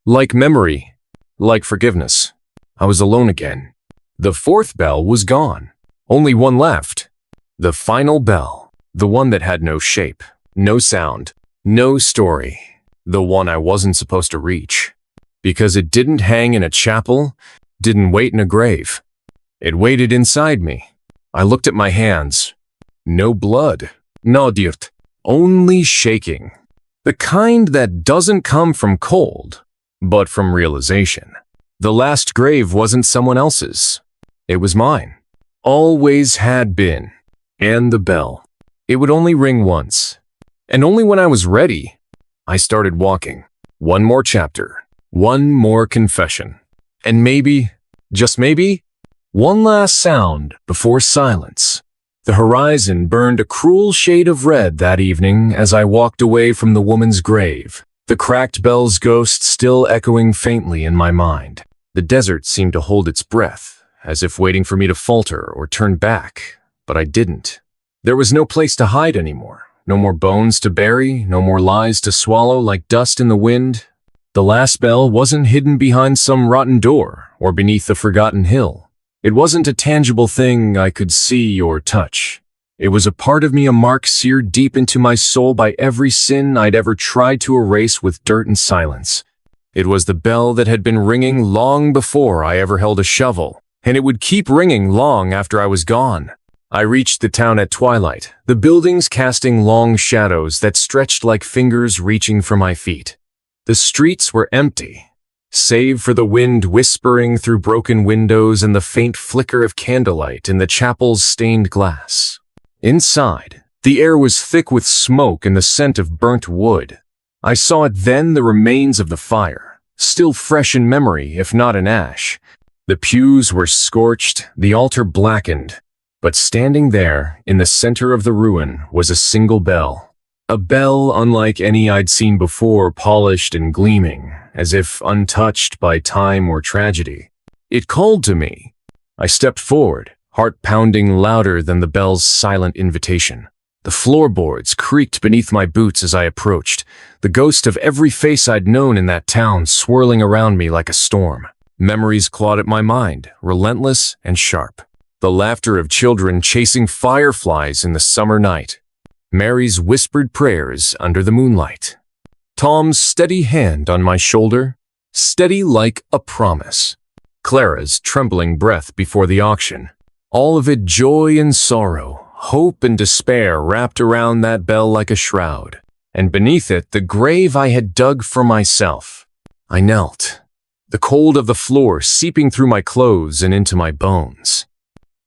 Like memory. Like forgiveness. I was alone again. The fourth bell was gone. Only one left. The final bell. The one that had no shape, no sound, no story. The one I wasn't supposed to reach. Because it didn't hang in a chapel, didn't wait in a grave. It waited inside me. I looked at my hands. No blood. No dirt. only shaking. The kind that doesn't come from cold, but from realization. The last grave wasn't someone else's. It was mine. Always had been. And the bell. It would only ring once. And only when I was ready, I started walking. One more chapter. One more confession. And maybe, just maybe, one last sound before silence. The horizon burned a cruel shade of red that evening as I walked away from the woman's grave, the cracked bell's ghost still echoing faintly in my mind. The desert seemed to hold its breath, as if waiting for me to falter or turn back, but I didn't. There was no place to hide anymore, no more bones to bury, no more lies to swallow like dust in the wind. The last bell wasn't hidden behind some rotten door or beneath a forgotten hill. It wasn't a tangible thing I could see or touch. It was a part of me, a mark seared deep into my soul by every sin I'd ever tried to erase with dirt and silence. It was the bell that had been ringing long before I ever held a shovel, and it would keep ringing long after I was gone. I reached the town at twilight, the buildings casting long shadows that stretched like fingers reaching for my feet. The streets were empty, save for the wind whispering through broken windows and the faint flicker of candlelight in the chapel's stained glass. Inside, the air was thick with smoke and the scent of burnt wood. I saw it then, the remains of the fire, still fresh in memory, if not in ash. The pews were scorched, the altar blackened, but standing there, in the center of the ruin, was a single bell. A bell unlike any I'd seen before, polished and gleaming, as if untouched by time or tragedy. It called to me. I stepped forward, heart pounding louder than the bell's silent invitation. The floorboards creaked beneath my boots as I approached, the ghost of every face I'd known in that town swirling around me like a storm. Memories clawed at my mind, relentless and sharp. The laughter of children chasing fireflies in the summer night. Mary's whispered prayers under the moonlight. Tom's steady hand on my shoulder, steady like a promise. Clara's trembling breath before the auction. All of it joy and sorrow, hope and despair wrapped around that bell like a shroud. And beneath it, the grave I had dug for myself. I knelt, the cold of the floor seeping through my clothes and into my bones.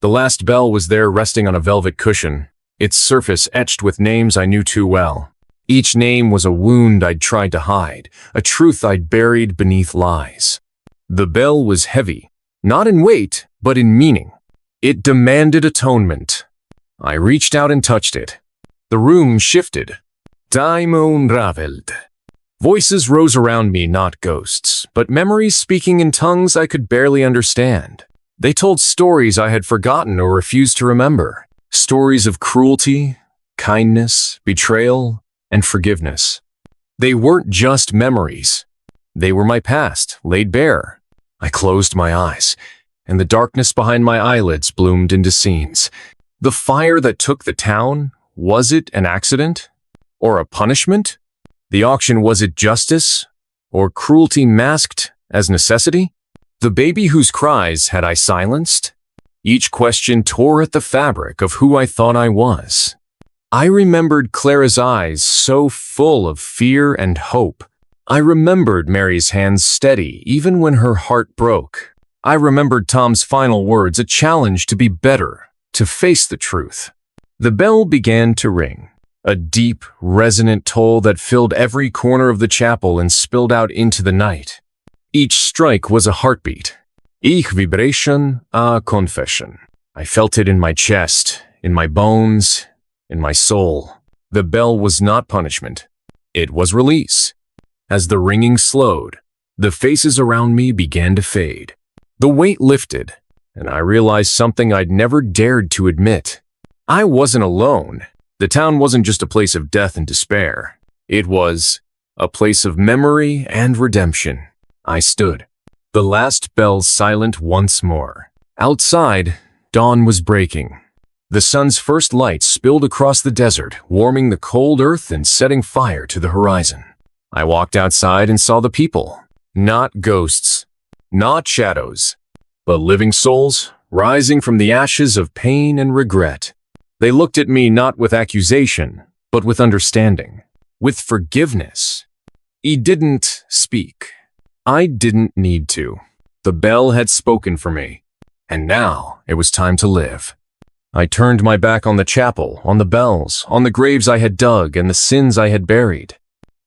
The last bell was there resting on a velvet cushion, its surface etched with names I knew too well. Each name was a wound I'd tried to hide, a truth I'd buried beneath lies. The bell was heavy, not in weight, but in meaning. It demanded atonement. I reached out and touched it. The room shifted. Time unraveled. Voices rose around me, not ghosts, but memories speaking in tongues I could barely understand. They told stories I had forgotten or refused to remember. Stories of cruelty, kindness, betrayal, and forgiveness. They weren't just memories. They were my past, laid bare. I closed my eyes, and the darkness behind my eyelids bloomed into scenes. The fire that took the town, was it an accident? Or a punishment? The auction, was it justice? Or cruelty masked as necessity? The baby whose cries had I silenced? Each question tore at the fabric of who I thought I was. I remembered Clara's eyes so full of fear and hope. I remembered Mary's hands steady even when her heart broke. I remembered Tom's final words, a challenge to be better, to face the truth. The bell began to ring, a deep, resonant toll that filled every corner of the chapel and spilled out into the night. Each strike was a heartbeat. Ich vibration, a confession. I felt it in my chest, in my bones, in my soul. The bell was not punishment. It was release. As the ringing slowed, the faces around me began to fade. The weight lifted, and I realized something I'd never dared to admit. I wasn't alone. The town wasn't just a place of death and despair. It was a place of memory and redemption. I stood, the last bell silent once more. Outside, dawn was breaking. The sun's first light spilled across the desert, warming the cold earth and setting fire to the horizon. I walked outside and saw the people, not ghosts, not shadows, but living souls rising from the ashes of pain and regret. They looked at me not with accusation, but with understanding, with forgiveness. He didn't speak. I didn't need to. The bell had spoken for me, and now it was time to live. I turned my back on the chapel, on the bells, on the graves I had dug and the sins I had buried.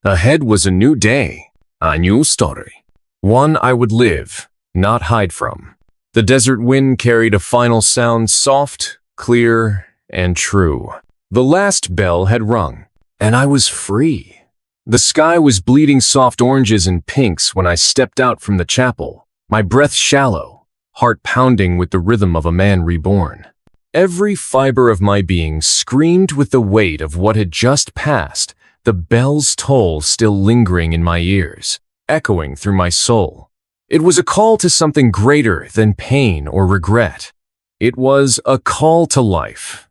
Ahead was a new day, a new story. One I would live, not hide from. The desert wind carried a final sound, soft, clear, and true. The last bell had rung, and I was free. The sky was bleeding soft oranges and pinks when I stepped out from the chapel, my breath shallow, heart pounding with the rhythm of a man reborn. Every fiber of my being screamed with the weight of what had just passed, the bell's toll still lingering in my ears, echoing through my soul. It was a call to something greater than pain or regret. It was a call to life.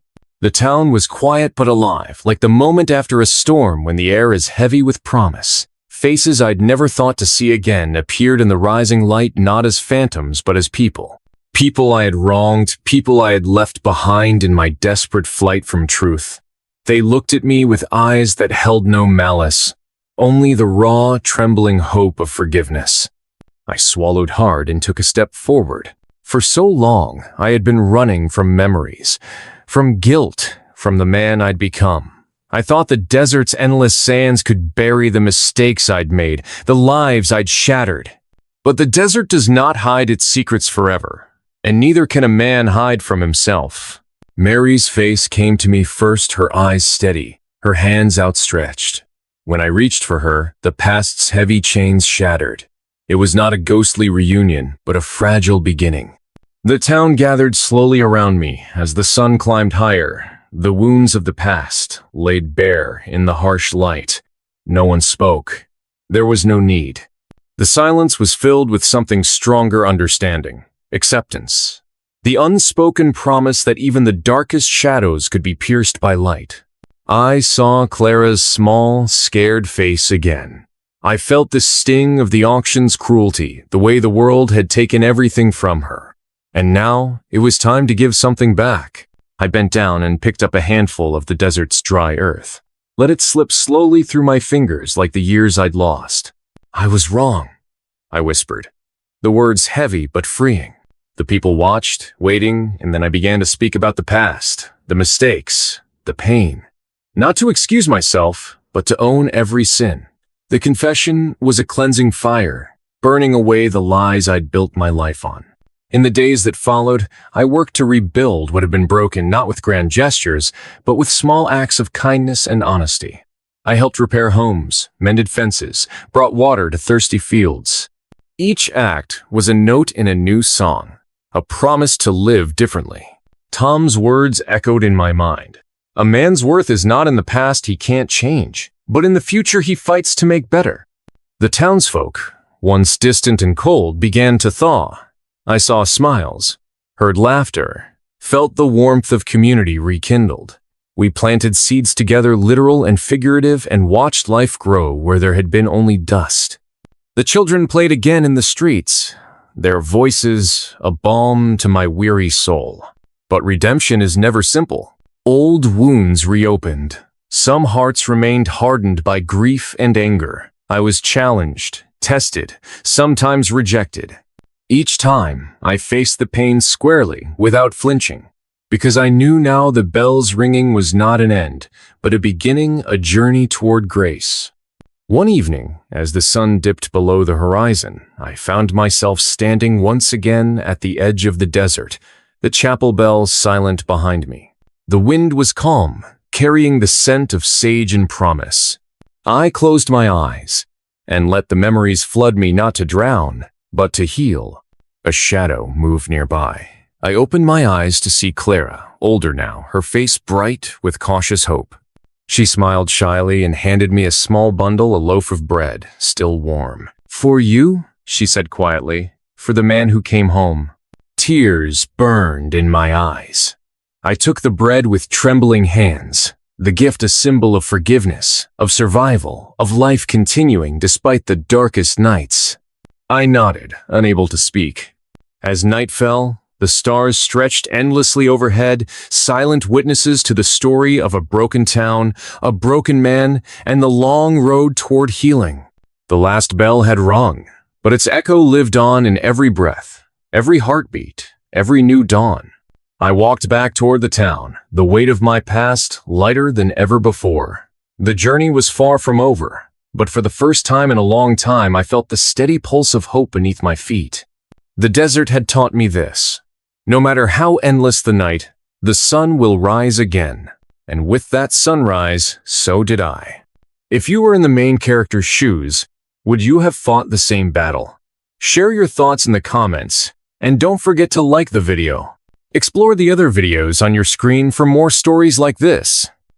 The town was quiet but alive, like the moment after a storm when the air is heavy with promise. Faces I'd never thought to see again appeared in the rising light, not as phantoms but as people. People I had wronged, people I had left behind in my desperate flight from truth. They looked at me with eyes that held no malice, only the raw, trembling hope of forgiveness. I swallowed hard and took a step forward. For so long, I had been running from memories, from guilt, from the man I'd become. I thought the desert's endless sands could bury the mistakes I'd made, the lives I'd shattered. But the desert does not hide its secrets forever, and neither can a man hide from himself. Mary's face came to me first, her eyes steady, her hands outstretched. When I reached for her, the past's heavy chains shattered. It was not a ghostly reunion, but a fragile beginning. The town gathered slowly around me as the sun climbed higher, the wounds of the past laid bare in the harsh light. No one spoke. There was no need. The silence was filled with something stronger: understanding, acceptance. The unspoken promise that even the darkest shadows could be pierced by light. I saw Clara's small, scared face again. I felt the sting of the auction's cruelty, the way the world had taken everything from her. And now, it was time to give something back. I bent down and picked up a handful of the desert's dry earth. Let it slip slowly through my fingers like the years I'd lost. I was wrong, I whispered. The words heavy but freeing. The people watched, waiting, and then I began to speak about the past, the mistakes, the pain. Not to excuse myself, but to own every sin. The confession was a cleansing fire, burning away the lies I'd built my life on. In the days that followed, I worked to rebuild what had been broken, not with grand gestures, but with small acts of kindness and honesty. I helped repair homes, mended fences, brought water to thirsty fields. Each act was a note in a new song, a promise to live differently. Tom's words echoed in my mind. A man's worth is not in the past he can't change, but in the future he fights to make better. The townsfolk, once distant and cold, began to thaw. I saw smiles, heard laughter, felt the warmth of community rekindled. We planted seeds together, literal and figurative, and watched life grow where there had been only dust. The children played again in the streets, their voices a balm to my weary soul. But redemption is never simple. Old wounds reopened. Some hearts remained hardened by grief and anger. I was challenged, tested, sometimes rejected. Each time, I faced the pain squarely, without flinching, because I knew now the bell's ringing was not an end, but a beginning, a journey toward grace. One evening, as the sun dipped below the horizon, I found myself standing once again at the edge of the desert, the chapel bells silent behind me. The wind was calm, carrying the scent of sage and promise. I closed my eyes and let the memories flood me, not to drown, but to heal. A shadow moved nearby. I opened my eyes to see Clara, older now, her face bright with cautious hope. She smiled shyly and handed me a small bundle, a loaf of bread, still warm. "For you," she said quietly, "for the man who came home." Tears burned in my eyes. I took the bread with trembling hands, the gift a symbol of forgiveness, of survival, of life continuing despite the darkest nights. I nodded, unable to speak. As night fell, The stars stretched endlessly overhead, silent witnesses to the story of a broken town, a broken man, and the long road toward healing. The last bell had rung, but its echo lived on in every breath, every heartbeat, every new dawn. I walked back toward the town, the weight of my past lighter than ever before. The journey was far from over, but for the first time in a long time I felt the steady pulse of hope beneath my feet. The desert had taught me this. No matter how endless the night, the sun will rise again. And with that sunrise, so did I. If you were in the main character's shoes, would you have fought the same battle? Share your thoughts in the comments, and don't forget to like the video. Explore the other videos on your screen for more stories like this.